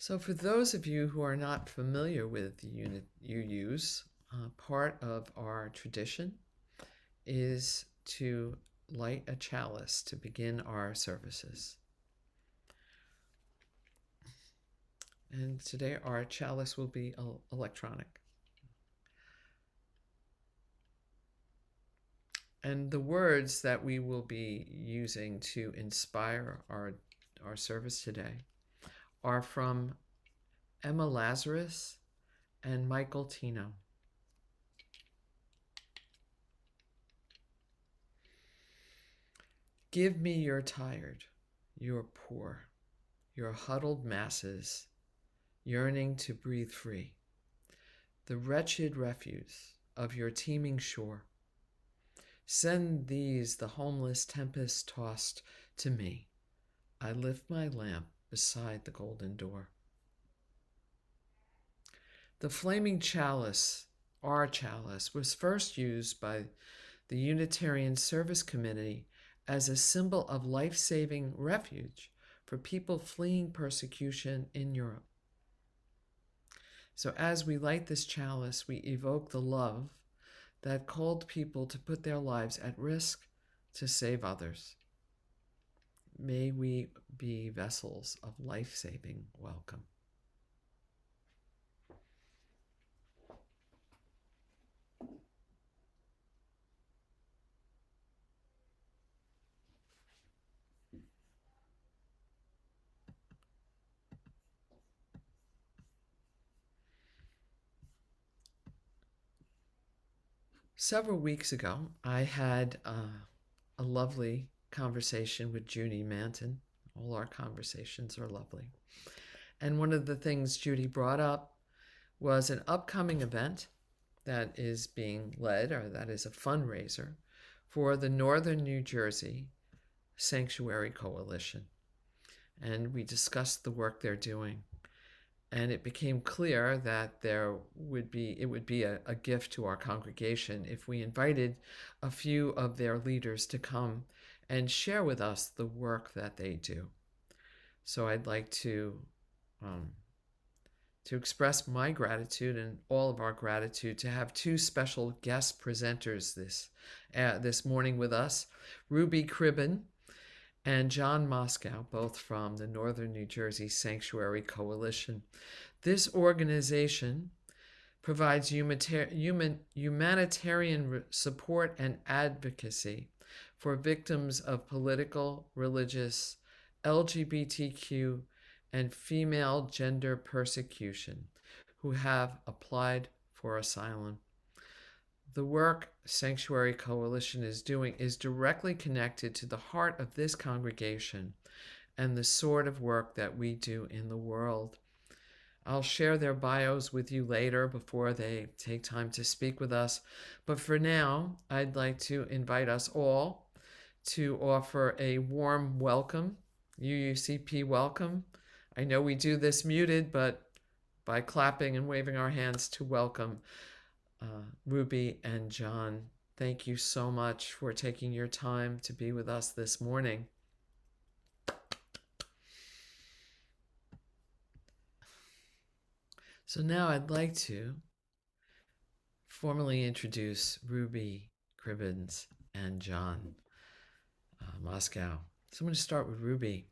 So for those of you who are not familiar with the unit you use, part of our tradition is to light a chalice to begin our services. And today our chalice will be electronic. And the words that we will be using to inspire our service today are from Emma Lazarus and Michael Tino. Give me your tired, your poor, your huddled masses, yearning to breathe free, the wretched refuse of your teeming shore. Send these, the homeless tempest tossed, to me. I lift my lamp beside the golden door. The flaming chalice, our chalice, was first used by the Unitarian Service Committee as a symbol of life-saving refuge for people fleeing persecution in Europe. So as we light this chalice, we evoke the love that called people to put their lives at risk to save others. May we be vessels of life-saving welcome. Several weeks ago, I had a lovely conversation with Judy Manton. All our conversations are lovely. And one of the things Judy brought up was an upcoming event that is being led, or that is a fundraiser, for the Northern New Jersey Sanctuary Coalition. And we discussed the work they're doing. And it became clear that it would be a gift to our congregation if we invited a few of their leaders to come and share with us the work that they do. So I'd like to express my gratitude and all of our gratitude to have two special guest presenters this morning with us, Ruby Cribbin and John Moscow, both from the Northern New Jersey Sanctuary Coalition. This organization provides humanitarian support and advocacy for victims of political, religious, LGBTQ, and female gender persecution who have applied for asylum. The work Sanctuary Coalition is doing is directly connected to the heart of this congregation and the sort of work that we do in the world. I'll share their bios with you later before they take time to speak with us. But for now, I'd like to invite us all to offer a warm welcome, UUCP welcome. I know we do this muted, but by clapping and waving our hands to welcome Ruby and John. Thank you so much for taking your time to be with us this morning. So now I'd like to formally introduce Ruby Cribbin and John Moscow. So I'm going to start with Ruby.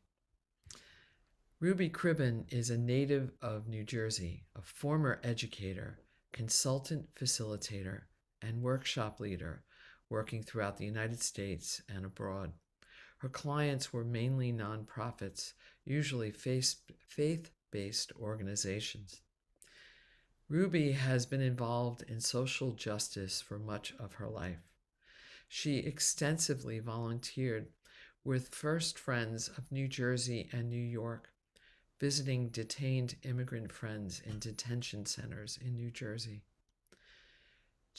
Ruby Cribbin is a native of New Jersey, a former educator, consultant facilitator, and workshop leader working throughout the United States and abroad. Her clients were mainly nonprofits, usually faith-based organizations. Ruby has been involved in social justice for much of her life. She extensively volunteered with First Friends of New Jersey and New York, visiting detained immigrant friends in detention centers in New Jersey.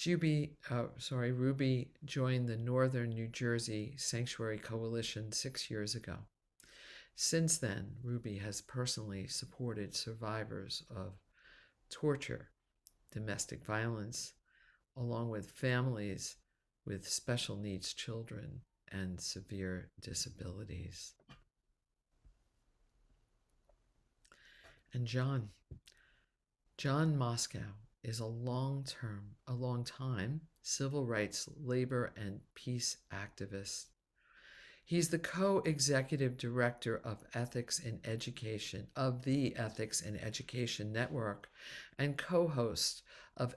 Ruby joined the Northern New Jersey Sanctuary Coalition 6 years ago. Since then, Ruby has personally supported survivors of torture, domestic violence, along with families with special needs children and severe disabilities. And John Moscow is a long time civil rights, labor, and peace activist. He's the co-executive director of Ethics in Education of the Ethics in Education Network and co-host of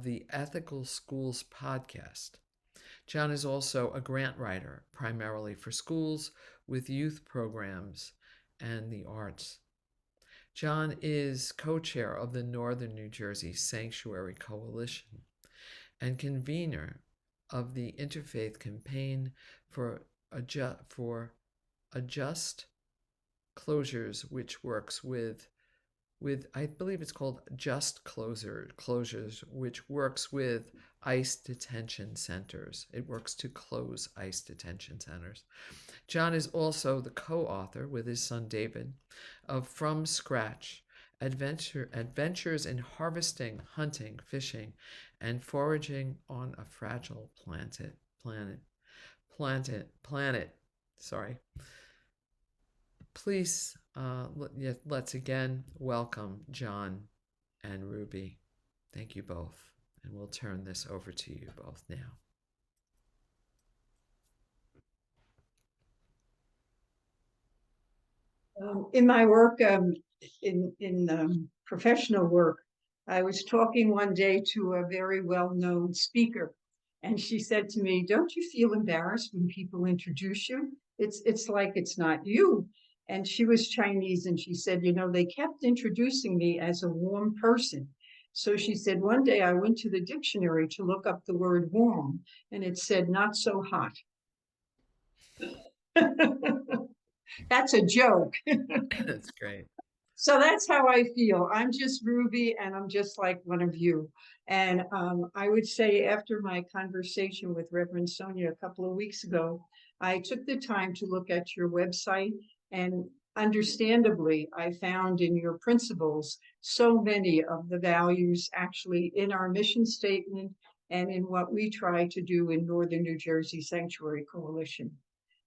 the Ethical Schools podcast. John is also a grant writer, primarily for schools with youth programs and the arts. John is co-chair of the Northern New Jersey Sanctuary Coalition and convener of the Interfaith Campaign for Just Closures, which works with I believe it's called Just Closures, which works with ICE detention centers. It works to close ICE detention centers. John is also the co-author with his son David of From Scratch, Adventures in Harvesting, Hunting, Fishing, and Foraging on a Fragile Planet. Sorry. Please, let's again welcome John and Ruby. Thank you both. And we'll turn this over to you both now. In my work, in professional work, I was talking one day to a very well-known speaker, and she said to me, "Don't you feel embarrassed when people introduce you? It's like it's not you." And she was Chinese, and she said, "You know, they kept introducing me as a warm person." So she said, one day I went to the dictionary to look up the word warm, and it said not so hot. That's a joke. That's great. So that's how I feel. I'm just Ruby, and I'm just like one of you. And I would say after my conversation with Reverend Sonia a couple of weeks ago, I took the time to look at your website, and understandably, I found in your principles so many of the values actually in our mission statement and in what we try to do in Northern New Jersey Sanctuary Coalition.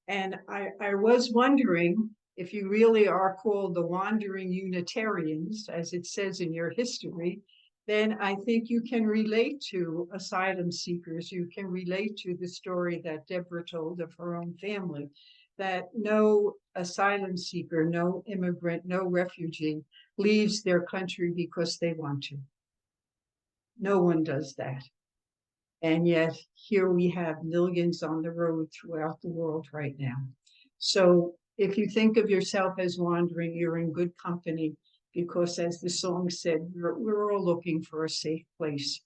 And I was wondering if you really are called the wandering Unitarians, as it says in your history, then I think you can relate to asylum seekers. You can relate to the story that Deborah told of her own family, that no asylum seeker, no immigrant, no refugee leaves their country because they want to. No one does that. And yet here we have millions on the road throughout the world right now. So if you think of yourself as wandering, you're in good company, because as the song said, we're all looking for a safe place,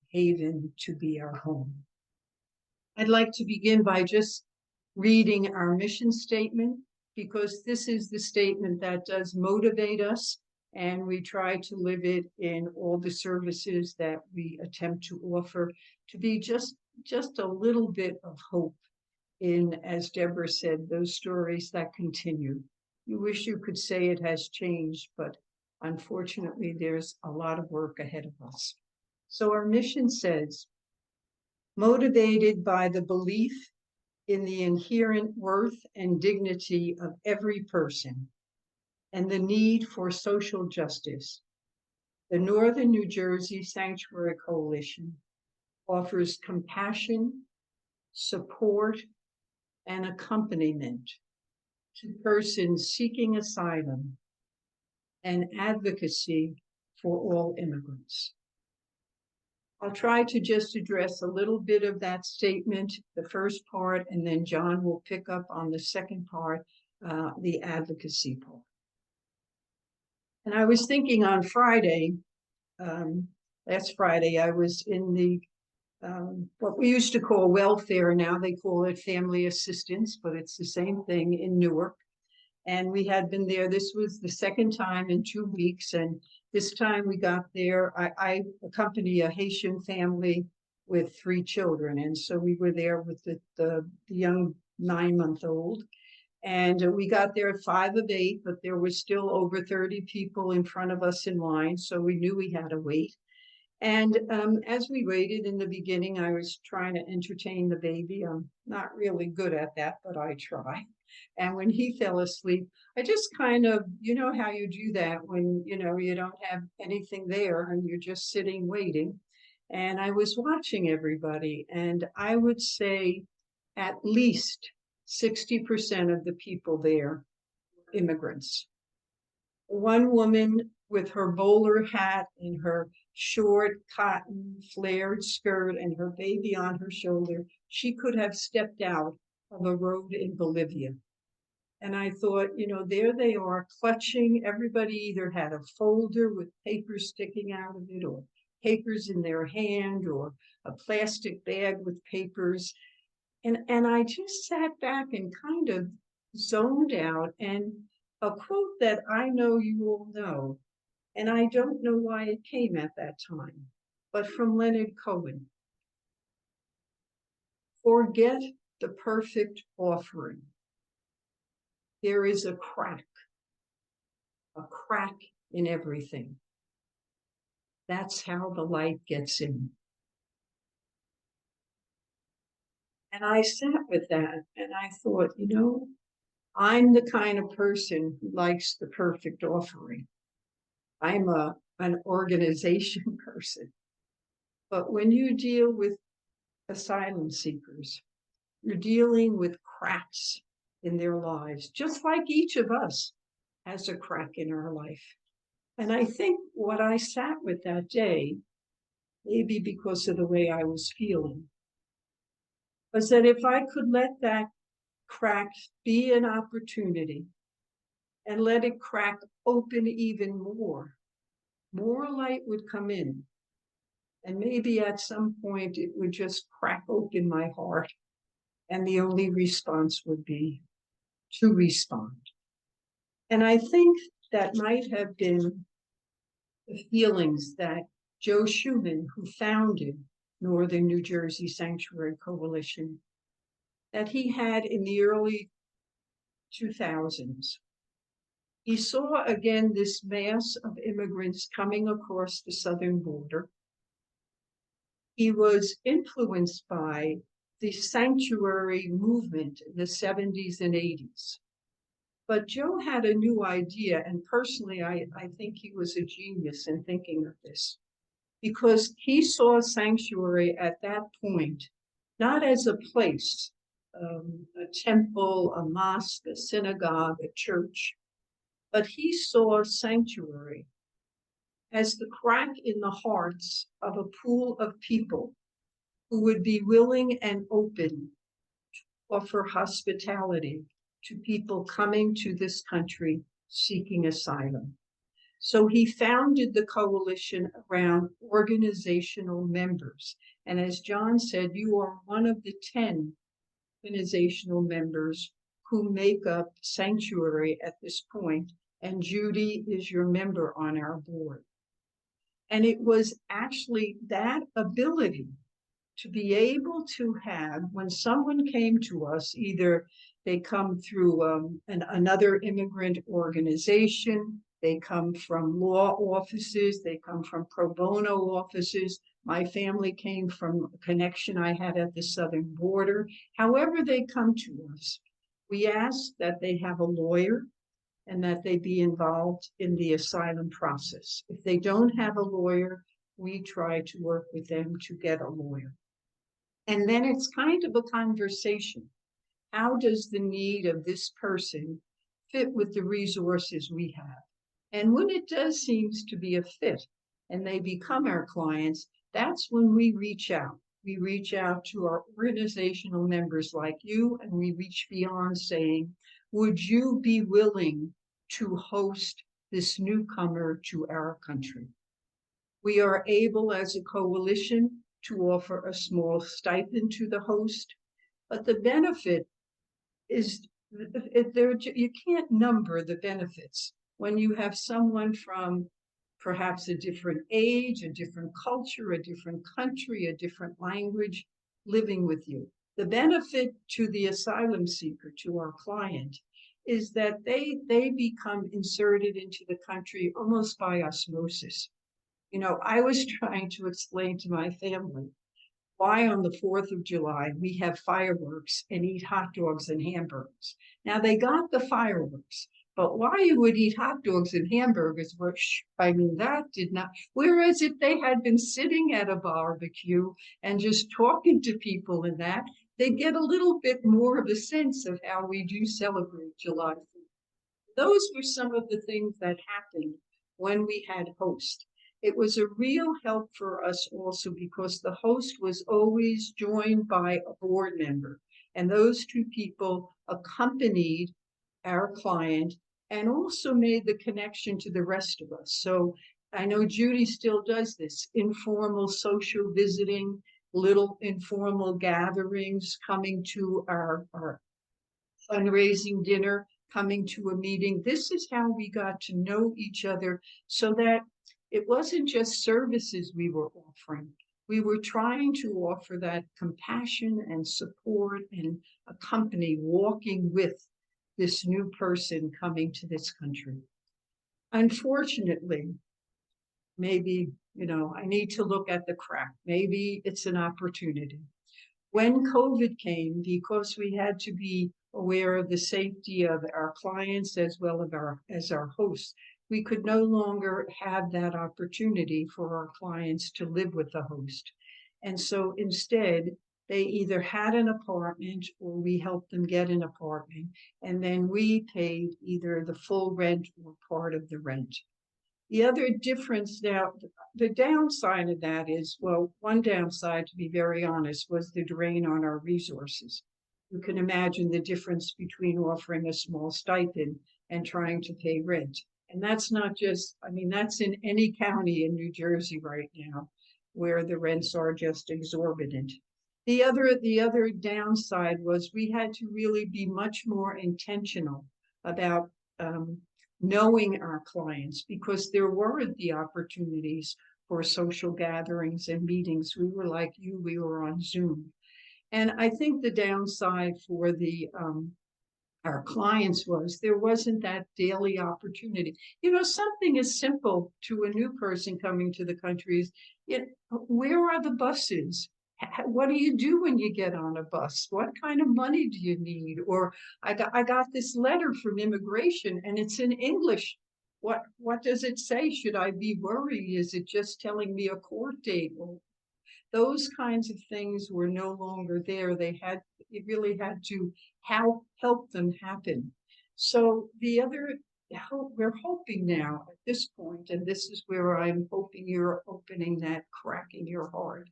haven to be our home. I'd like to begin by just reading our mission statement, because this is the statement that does motivate us, and we try to live it in all the services that we attempt to offer, to be just a little bit of hope in, as Deborah said, those stories that continue. You wish you could say it has changed, but unfortunately, there's a lot of work ahead of us. So our mission says, motivated by the belief in the inherent worth and dignity of every person and the need for social justice, the Northern New Jersey Sanctuary Coalition offers compassion, support, and accompaniment to persons seeking asylum and advocacy for all immigrants. I'll try to just address a little bit of that statement, the first part, and then John will pick up on the second part, the advocacy part. And I was thinking on Friday, last Friday, I was in the what we used to call welfare. Now they call it family assistance, but it's the same thing in Newark. And we had been there. This was the second time in 2 weeks. And this time we got there. I accompany a Haitian family with 3 children. And so we were there with the young 9-month-old. And we got there at 5 of 8, but there was still over 30 people in front of us in line. So we knew we had to wait. And as we waited in the beginning, I was trying to entertain the baby. I'm not really good at that, but I try. And when he fell asleep, I just kind of, you know how you do that when, you know, you don't have anything there and you're just sitting waiting. And I was watching everybody, and I would say at least 60% of the people there, immigrants. One woman with her bowler hat and her short cotton flared skirt and her baby on her shoulder, she could have stepped out of a road in Bolivia. And I thought, you know, there they are clutching. Everybody either had a folder with papers sticking out of it, or papers in their hand, or a plastic bag with papers. And I just sat back and kind of zoned out. And a quote that I know you all know, and I don't know why it came at that time, but from Leonard Cohen: forget the perfect offering. There is a crack in everything. That's how the light gets in. And I sat with that and I thought, you know, I'm the kind of person who likes the perfect offering. I'm an organization person. But when you deal with asylum seekers, you're dealing with cracks in their lives, just like each of us has a crack in our life. And I think what I sat with that day, maybe because of the way I was feeling, was that if I could let that crack be an opportunity and let it crack open even more light would come in. And maybe at some point it would just crack open my heart, and the only response would be to respond. And I think that might have been the feelings that Joe Schuman, who founded Northern New Jersey Sanctuary Coalition, that he had in the early 2000s. He saw again this mass of immigrants coming across the southern border. He was influenced by the sanctuary movement in the 70s and 80s. But Joe had a new idea, and personally, I think he was a genius in thinking of this, because he saw sanctuary at that point not as a place, a temple, a mosque, a synagogue, a church, but he saw sanctuary as the crack in the hearts of a pool of people who would be willing and open to offer hospitality to people coming to this country seeking asylum. So he founded the coalition around organizational members. And as John said, you are one of the 10 organizational members who make up Sanctuary at this point, and Judy is your member on our board. And it was actually that ability to be able to have, when someone came to us, either they come through another immigrant organization, they come from law offices, they come from pro bono offices. My family came from a connection I had at the southern border. However they come to us, we ask that they have a lawyer and that they be involved in the asylum process. If they don't have a lawyer, we try to work with them to get a lawyer. And then it's kind of a conversation. How does the need of this person fit with the resources we have? And when it does seems to be a fit and they become our clients, that's when we reach out. We reach out to our organizational members like you, and we reach beyond saying, would you be willing to host this newcomer to our country? We are able as a coalition to offer a small stipend to the host, but the benefit is you can't number the benefits when you have someone from perhaps a different age, a different culture, a different country, a different language living with you. The benefit to the asylum seeker, to our client, is that they become inserted into the country almost by osmosis. You know, I was trying to explain to my family why on the 4th of July we have fireworks and eat hot dogs and hamburgers. Now they got the fireworks, but why you would eat hot dogs and hamburgers, which I mean, that did not. Whereas if they had been sitting at a barbecue and just talking to people and that, they'd get a little bit more of a sense of how we do celebrate July 4th. Those were some of the things that happened when we had host. It was a real help for us also because the host was always joined by a board member. And those two people accompanied our client and also made the connection to the rest of us. So I know Judy still does this informal social visiting, little informal gatherings, coming to our fundraising dinner, coming to a meeting. This is how we got to know each other so that it wasn't just services we were offering. We were trying to offer that compassion and support and accompany walking with this new person coming to this country. Unfortunately, maybe, you know, I need to look at the crack. Maybe it's an opportunity. When COVID came, because we had to be aware of the safety of our clients as well as our hosts, we could no longer have that opportunity for our clients to live with the host. And so instead, they either had an apartment or we helped them get an apartment, and then we paid either the full rent or part of the rent. The other difference now, the downside of that is, well, one downside, to be very honest, was the drain on our resources. You can imagine the difference between offering a small stipend and trying to pay rent. And that's not just, I mean, that's in any county in New Jersey right now, where the rents are just exorbitant. The other downside was we had to really be much more intentional about knowing our clients because there weren't the opportunities for social gatherings and meetings. We were like you, we were on Zoom. And I think the downside for the our clients was there wasn't that daily opportunity. You know, something as simple to a new person coming to the country is, you know, where are the buses? What do you do when you get on a bus? What kind of money do you need? Or I got this letter from immigration and it's in English. What does it say? Should I be worried? Is it just telling me a court date? Well, those kinds of things were no longer there. You really had to help them happen. So we're hoping now at this point, and this is where I'm hoping you're opening that crack in your heart,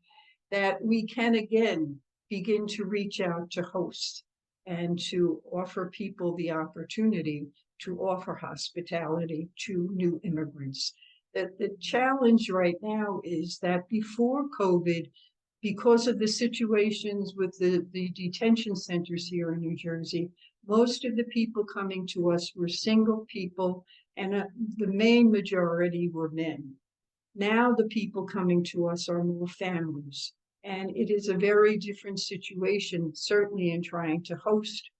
that we can again begin to reach out to hosts and to offer people the opportunity to offer hospitality to new immigrants. That the challenge right now is that before COVID, because of the situations with the detention centers here in New Jersey, most of the people coming to us were single people, and the main majority were men. Now the people coming to us are more families, and it is a very different situation, certainly in trying to host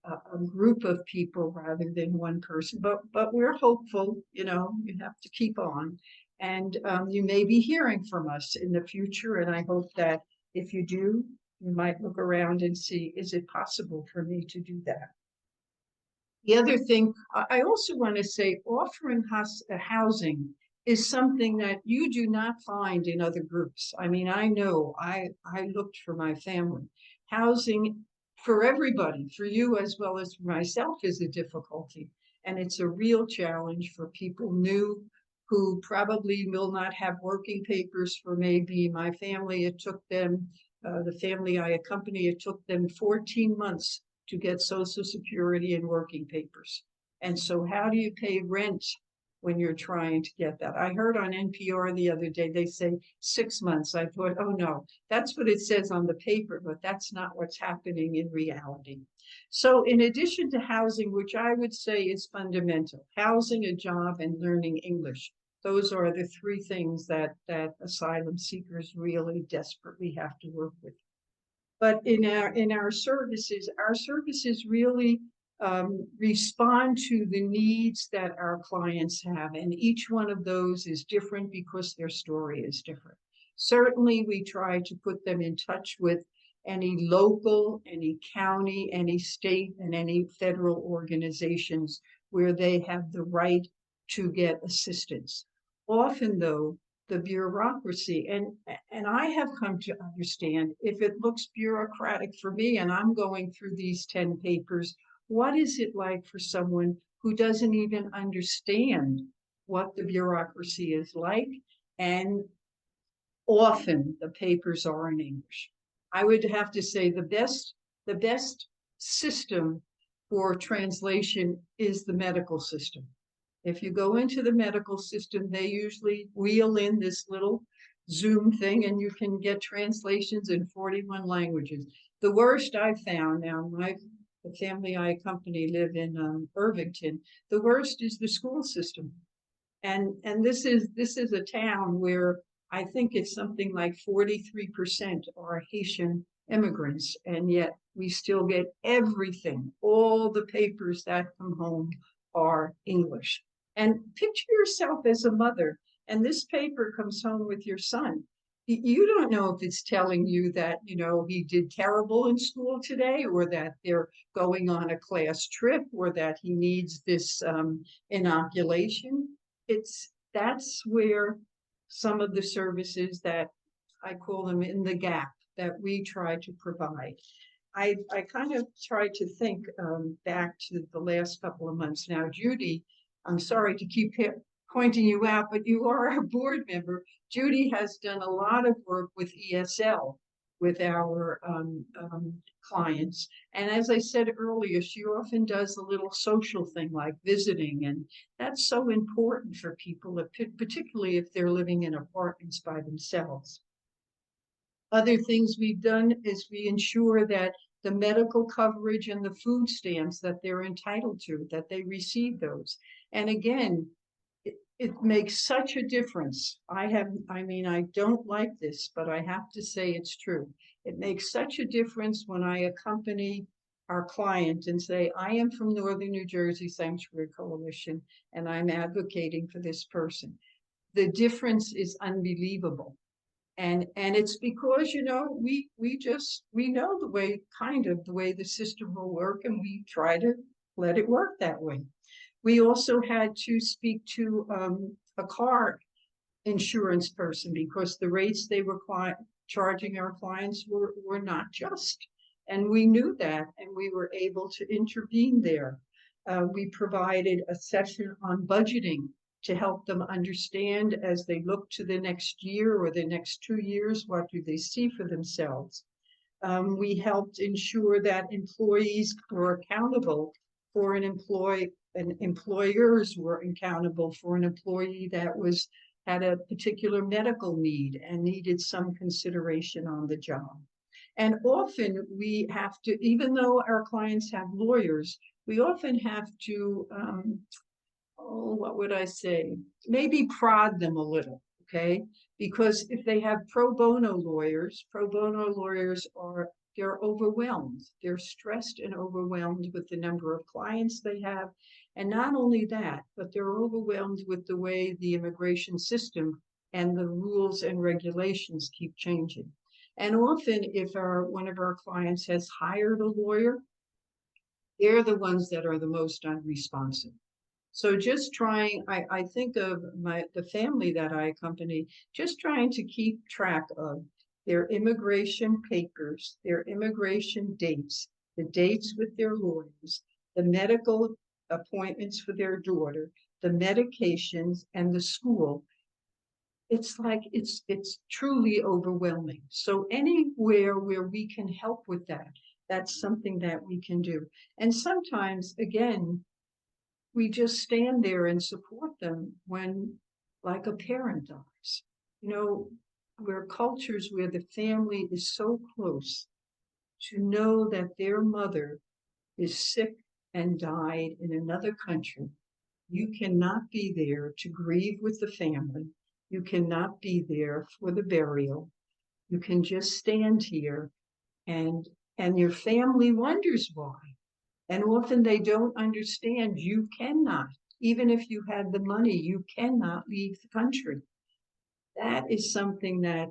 a group of people rather than one person. But we're hopeful, you know, you have to keep on. And you may be hearing from us in the future. And I hope that if you do, you might look around and see, is it possible for me to do that? The other thing, I also want to say, offering housing is something that you do not find in other groups. I mean, I know I looked for my family. Housing for everybody, for you as well as for myself, is a difficulty. And it's a real challenge for people new who probably will not have working papers for maybe my family. It took them, the family I accompany, it took them 14 months to get Social Security and working papers. And so how do you pay rent when you're trying to get that? I heard on NPR the other day, they say 6 months. I thought, oh no, that's what it says on the paper, but that's not what's happening in reality. So in addition to housing, which I would say is fundamental, housing, a job, and learning English, those are the three things that asylum seekers really desperately have to work with. But in our services really respond to the needs that our clients have. And each one of those is different because their story is different. Certainly, we try to put them in touch with any local, any county, any state, and any federal organizations where they have the right to get assistance. Often, though, the bureaucracy, and I have come to understand, if it looks bureaucratic for me and I'm going through these 10 papers, what is it like for someone who doesn't even understand what the bureaucracy is like? And often the papers are in English. I would have to say the best system for translation is the medical system. If you go into the medical system, they usually wheel in this little Zoom thing and you can get translations in 41 languages. The worst I've found now, the family I accompany live in Irvington, the worst is the school system. And this is a town where I think it's something like 43% are Haitian immigrants, and yet we still get everything. All the papers that come home are English. And picture yourself as a mother, and this paper comes home with your son. You don't know if it's telling you that, he did terrible in school today, or that they're going on a class trip, or that he needs this inoculation. That's where some of the services that I call them in the gap that we try to provide. I kind of tried to think back to the last couple of months. Now, Judy, I'm sorry to keep pointing you out, but you are a board member. Judy has done a lot of work with ESL, with our clients. And as I said earlier, she often does a little social thing like visiting. And that's so important for people, particularly if they're living in apartments by themselves. Other things we've done is we ensure that the medical coverage and the food stamps that they're entitled to, that they receive those. And again, it makes such a difference. I don't like this, but I have to say it's true. It makes such a difference when I accompany our client and say, I am from Northern New Jersey Sanctuary Coalition, and I'm advocating for this person. The difference is unbelievable. And it's because, we know the way the system will work, and we try to let it work that way. We also had to speak to a car insurance person because the rates they were charging our clients were not just. And we knew that, and we were able to intervene there. We provided a session on budgeting to help them understand as they look to the next year or the next 2 years, what do they see for themselves. We helped ensure that employees were accountable for an employee, and employers were accountable for an employee that had a particular medical need and needed some consideration on the job. And often we have to, even though our clients have lawyers, we often have to, what would I say? Maybe prod them a little, okay? Because if they have pro bono lawyers they're overwhelmed. They're stressed and overwhelmed with the number of clients they have. And not only that, but they're overwhelmed with the way the immigration system and the rules and regulations keep changing. And often if one of our clients has hired a lawyer, they're the ones that are the most unresponsive. So just trying, I think of the family that I accompany, just trying to keep track of their immigration papers, their immigration dates, the dates with their lawyers, the medical appointments for their daughter, the medications, and the school. It's like, it's truly overwhelming. So anywhere where we can help with that, that's something that we can do. And sometimes, again, we just stand there and support them when, like a parent dies. Where cultures where the family is so close, to know that their mother is sick and died in another country. You cannot be there to grieve with the family. You cannot be there for the burial. You can just stand here and your family wonders why. And often they don't understand you cannot, even if you had the money, you cannot leave the country. That is something that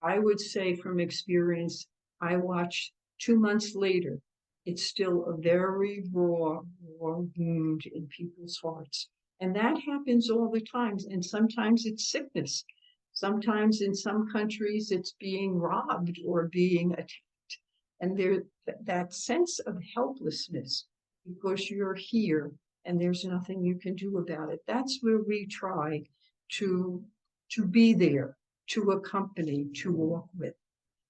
I would say from experience, I watched 2 months later. It's still a very raw wound in people's hearts. And that happens all the time. And sometimes it's sickness. Sometimes in some countries, it's being robbed or being attacked. And there, that sense of helplessness because you're here and there's nothing you can do about it. That's where we try to, to be there, to accompany, to walk with.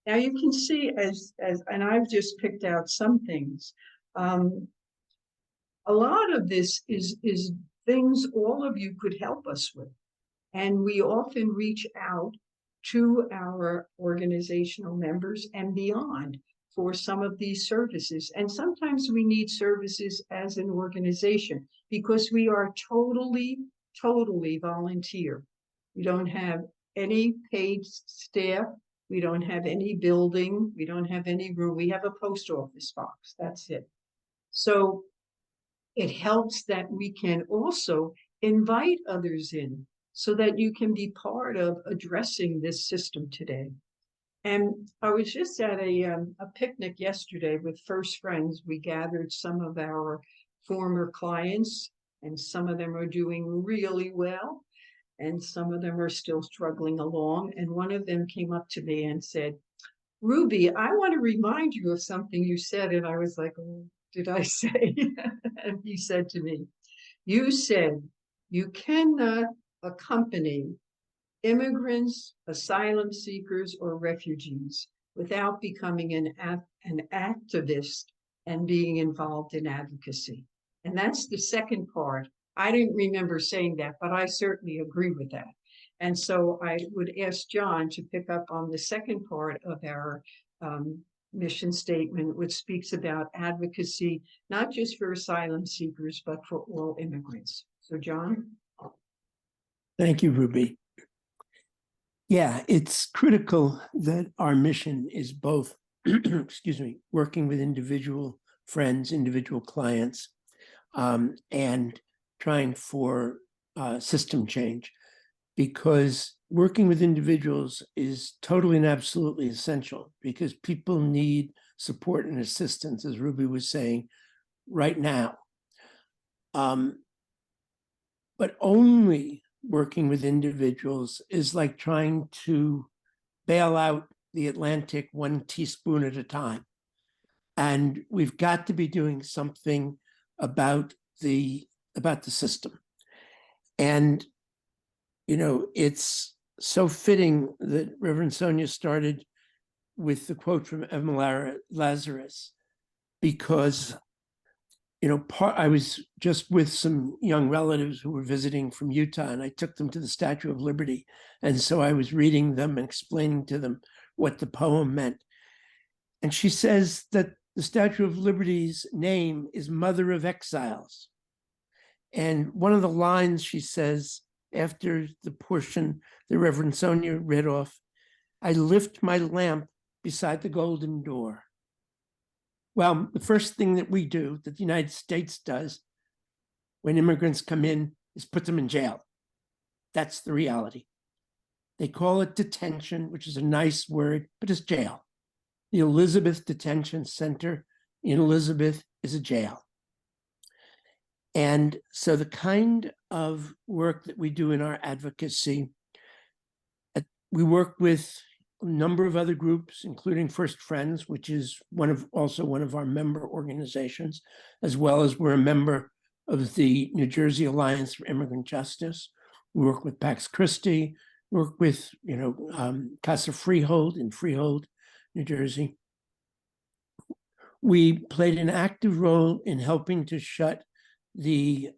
Now you can see and I've just picked out some things. A lot of this is things all of you could help us with. And we often reach out to our organizational members and beyond for some of these services. And sometimes we need services as an organization because we are totally volunteer. We don't have any paid staff. We don't have any building. We don't have any room. We have a post office box. That's it. So it helps that we can also invite others in so that you can be part of addressing this system today. And I was just at a picnic yesterday with First Friends. We gathered some of our former clients, and some of them are doing really well, and some of them are still struggling along. And one of them came up to me and said, Ruby, I want to remind you of something you said. And I was like, oh, did I say? And he said to me, you said you cannot accompany immigrants, asylum seekers, or refugees without becoming an activist and being involved in advocacy. And that's the second part. I didn't remember saying that, but I certainly agree with that. And so I would ask John to pick up on the second part of our mission statement, which speaks about advocacy, not just for asylum seekers, but for all immigrants. So John? Thank you, Ruby. Yeah, it's critical that our mission is both, excuse me, working with individual friends, individual clients, and trying for system change, because working with individuals is totally and absolutely essential, because people need support and assistance, as Ruby was saying, right now. But only working with individuals is like trying to bail out the Atlantic 1 teaspoon at a time. And we've got to be doing something about the system. And, you know, it's so fitting that Reverend Sonia started with the quote from Emma Lazarus, because you know, I was just with some young relatives who were visiting from Utah, and I took them to the Statue of Liberty. And so I was reading them and explaining to them what the poem meant. And she says that the Statue of Liberty's name is Mother of Exiles. And one of the lines she says after the portion that Reverend Sonia read off, I lift my lamp beside the golden door. Well, the first thing that we do, that the United States does when immigrants come in, is put them in jail. That's the reality. They call it detention, which is a nice word, but it's jail. The Elizabeth Detention Center in Elizabeth is a jail. And so the kind of work that we do in our advocacy, we work with a number of other groups, including First Friends, which is also one of our member organizations, as well as we're a member of the New Jersey Alliance for Immigrant Justice. We work with Pax Christi, work with Casa Freehold in Freehold, New Jersey. We played an active role in helping to shut the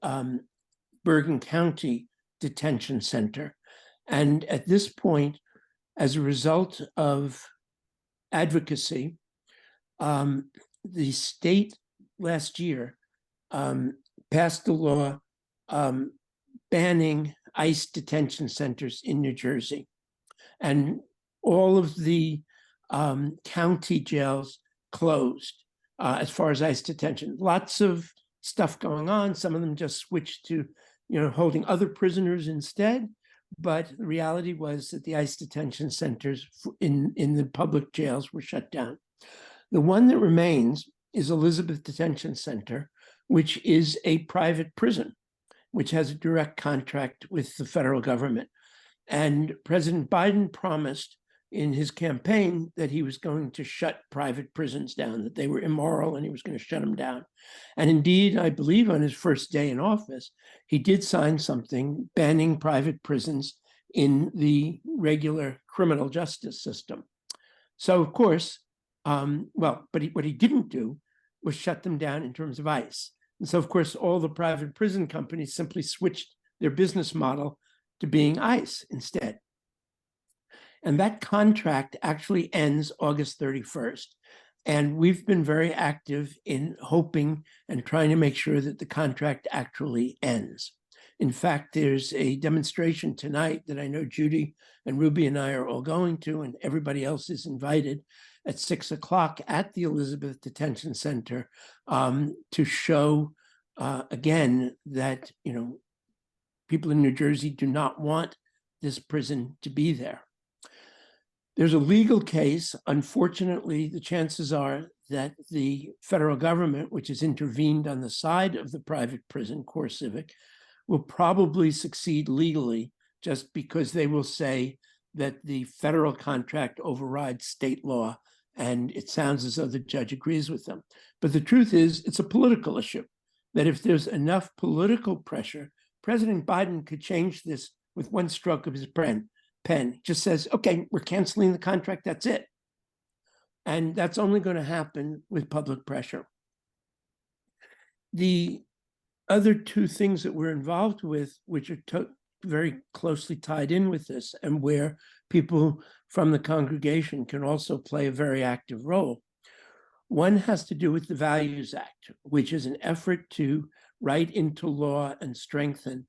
Bergen County Detention Center. And at this point, as a result of advocacy, the state last year passed a law banning ICE detention centers in New Jersey. And all of the county jails closed. as far as ICE detention. Lots of stuff going on. Some of them just switched to, holding other prisoners instead. But the reality was that the ICE detention centers in the public jails were shut down. The one that remains is Elizabeth Detention Center, which is a private prison, which has a direct contract with the federal government. And President Biden promised in his campaign that he was going to shut private prisons down, that they were immoral, and he was going to shut them down. And indeed, I believe on his first day in office, he did sign something banning private prisons in the regular criminal justice system. So, of course, what he didn't do was shut them down in terms of ICE. And so, of course, all the private prison companies simply switched their business model to being ICE instead. And that contract actually ends August 31st. And we've been very active in hoping and trying to make sure that the contract actually ends. In fact, there's a demonstration tonight that I know Judy and Ruby and I are all going to, and everybody else is invited at 6 o'clock at the Elizabeth Detention Center to show again that, people in New Jersey do not want this prison to be there. There's a legal case. Unfortunately, the chances are that the federal government, which has intervened on the side of the private prison, CoreCivic, will probably succeed legally just because they will say that the federal contract overrides state law, and it sounds as though the judge agrees with them. But the truth is, it's a political issue, that if there's enough political pressure, President Biden could change this with one stroke of his pen. Just says, okay, we're canceling the contract, that's it. And that's only going to happen with public pressure. The other two things that we're involved with, which are very closely tied in with this, and where people from the congregation can also play a very active role. One has to do with the Values Act, which is an effort to write into law and strengthen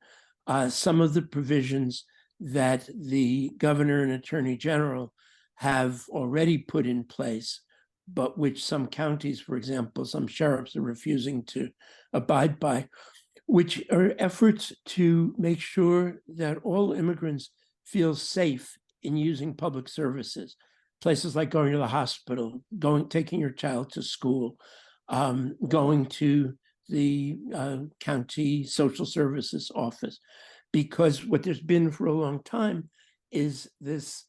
some of the provisions that the governor and attorney general have already put in place, but which some counties, for example, some sheriffs are refusing to abide by, which are efforts to make sure that all immigrants feel safe in using public services, places like going to the hospital, taking your child to school, going to the county social services office. Because what there's been for a long time is this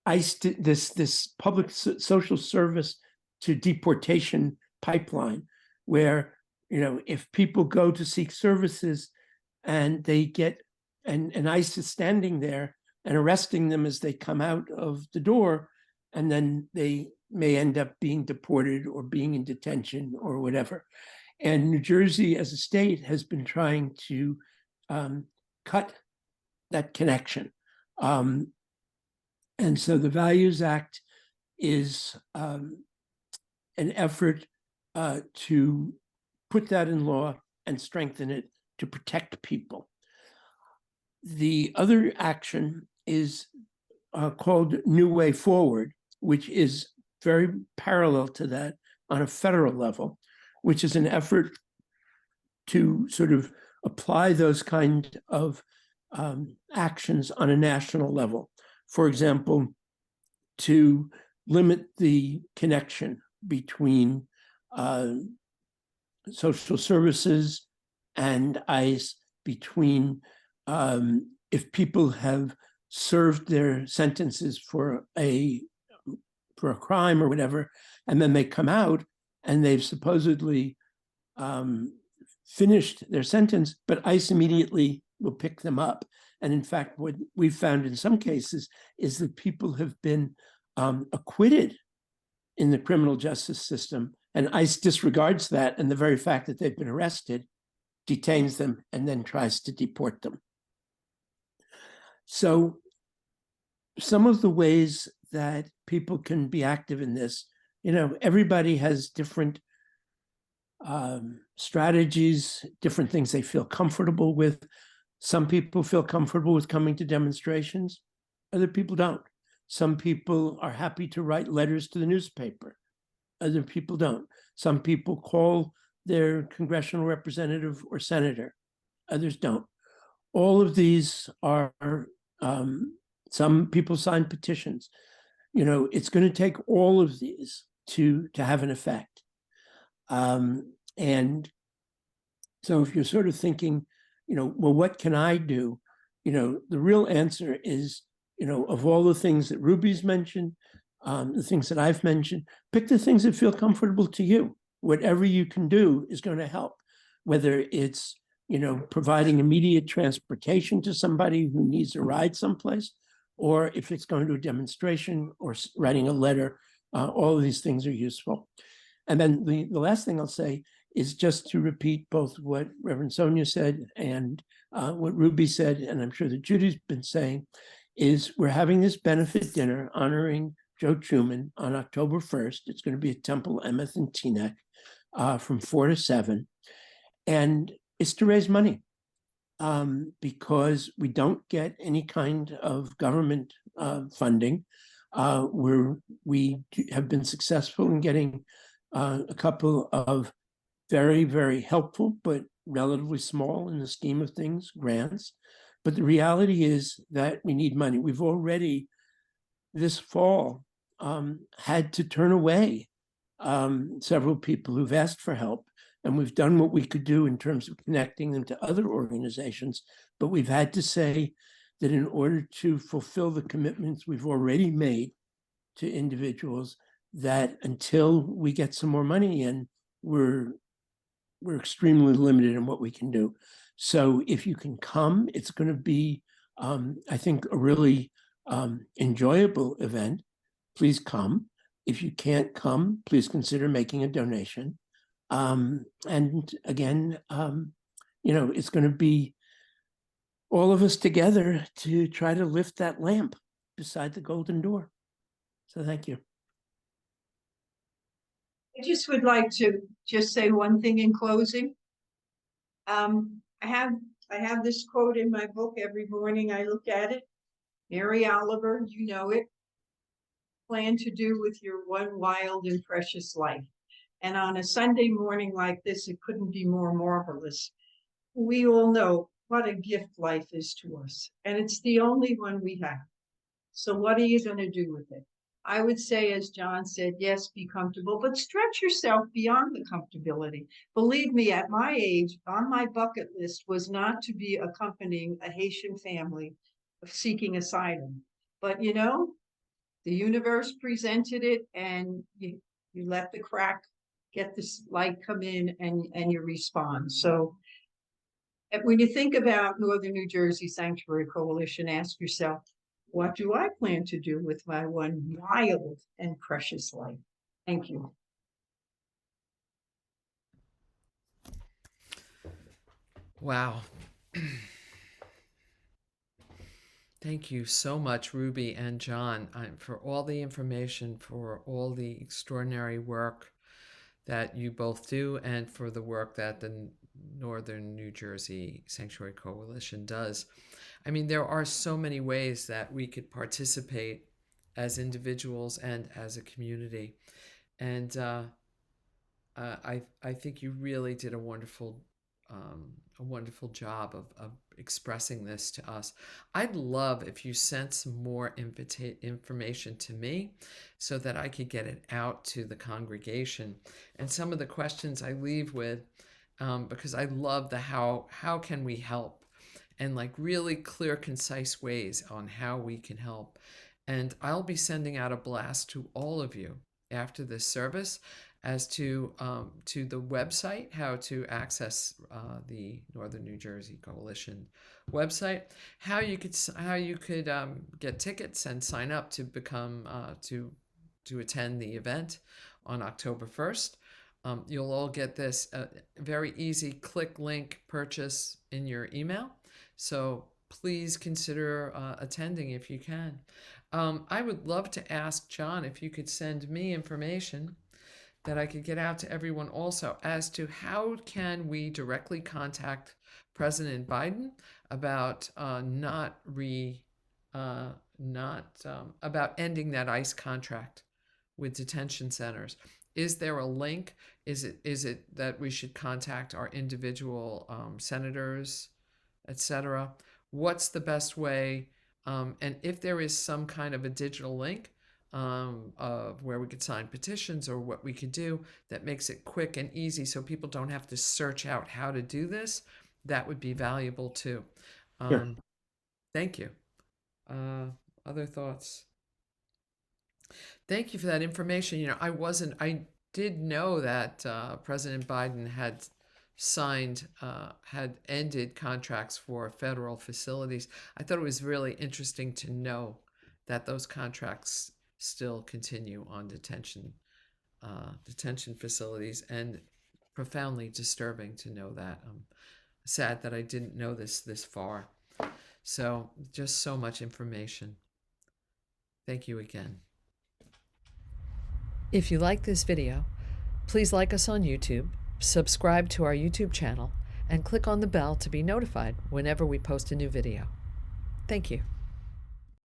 this public social service to deportation pipeline, where if people go to seek services and they get and ICE is standing there and arresting them as they come out of the door, and then they may end up being deported or being in detention or whatever. And New Jersey as a state has been trying to cut that connection. And so the Values Act is an effort to put that in law and strengthen it to protect people. The other action is called New Way Forward, which is very parallel to that on a federal level, which is an effort to sort of apply those kind of actions on a national level. For example, to limit the connection between social services and ICE, between if people have served their sentences for a crime or whatever, and then they come out and they've supposedly finished their sentence, but ICE immediately will pick them up. And in fact, what we've found in some cases is that people have been acquitted in the criminal justice system, and ICE disregards that, and the very fact that they've been arrested detains them and then tries to deport them. So some of the ways that people can be active in this, everybody has different strategies, different things they feel comfortable with. Some people feel comfortable with coming to demonstrations, other people don't. Some people are happy to write letters to the newspaper. other people don't. Some people call their congressional representative or senator, others don't. All of these are, some people sign petitions. It's going to take all of these to have an effect. And so if you're sort of thinking, well, what can I do? The real answer is, of all the things that Ruby's mentioned, the things that I've mentioned, pick the things that feel comfortable to you. Whatever you can do is going to help, whether it's, providing immediate transportation to somebody who needs a ride someplace, or if it's going to a demonstration or writing a letter, all of these things are useful. And then the last thing I'll say is just to repeat both what Reverend Sonia said and what Ruby said, and I'm sure that Judy's been saying, is we're having this benefit dinner honoring Joe Truman on October 1st. It's going to be at Temple Emeth in Teaneck from 4 to 7. And it's to raise money because we don't get any kind of government funding. We have been successful in getting a couple of very, very helpful, but relatively small in the scheme of things, grants. But the reality is that we need money. We've already, this fall, had to turn away several people who've asked for help. And we've done what we could do in terms of connecting them to other organizations. But we've had to say that in order to fulfill the commitments we've already made to individuals, that until we get some more money in, we're extremely limited in what we can do. So if you can come, it's going to be, I think, a really enjoyable event. Please come. If you can't come, please consider making a donation. And again, it's going to be all of us together to try to lift that lamp beside the golden door. So thank you. I just would like to just say one thing in closing. I have this quote in my book. Every morning I look at it. Mary Oliver, you know it. Plan to do with your one wild and precious life. And on a Sunday morning like this, it couldn't be more marvelous. We all know what a gift life is to us, and it's the only one we have. So what are you going to do with it? I would say, as John said, yes, be comfortable, but stretch yourself beyond the comfortability. Believe me, at my age, on my bucket list was not to be accompanying a Haitian family seeking asylum. But the universe presented it, and you let the crack get this light come in, and you respond. So when you think about Northern New Jersey Sanctuary Coalition, ask yourself, what do I plan to do with my one wild and precious life? Thank you. Wow. Thank you so much, Ruby and John, for all the information, for all the extraordinary work that you both do, and for the work that the Northern New Jersey Sanctuary Coalition does. I mean, there are so many ways that we could participate as individuals and as a community. And I think you really did a wonderful job of expressing this to us. I'd love if you sent some more information to me so that I could get it out to the congregation. And some of the questions I leave with, because I love the how can we help, and like really clear, concise ways on how we can help. And I'll be sending out a blast to all of you after this service as to the website, how to access the Northern New Jersey Coalition website, how you could get tickets and sign up to become to attend the event on October 1st. You'll all get this very easy click link purchase in your email. So please consider attending if you can. I would love to ask John if you could send me information that I could get out to everyone also as to how can we directly contact President Biden about about ending that ICE contract with detention centers. Is there a link? Is it that we should contact our individual senators, etc.? What's the best way? And if there is some kind of a digital link of where we could sign petitions or what we could do that makes it quick and easy so people don't have to search out how to do this, that would be valuable too. Sure. Thank you. Other thoughts? Thank you for that information. You know, I did know that President Biden had had ended contracts for federal facilities. I thought it was really interesting to know that those contracts still continue on detention facilities, and profoundly disturbing to know that. I'm sad that I didn't know this far. So just so much information. Thank you again. If you like this video, please like us on YouTube, subscribe to our YouTube channel, and click on the bell to be notified whenever we post a new video. Thank you.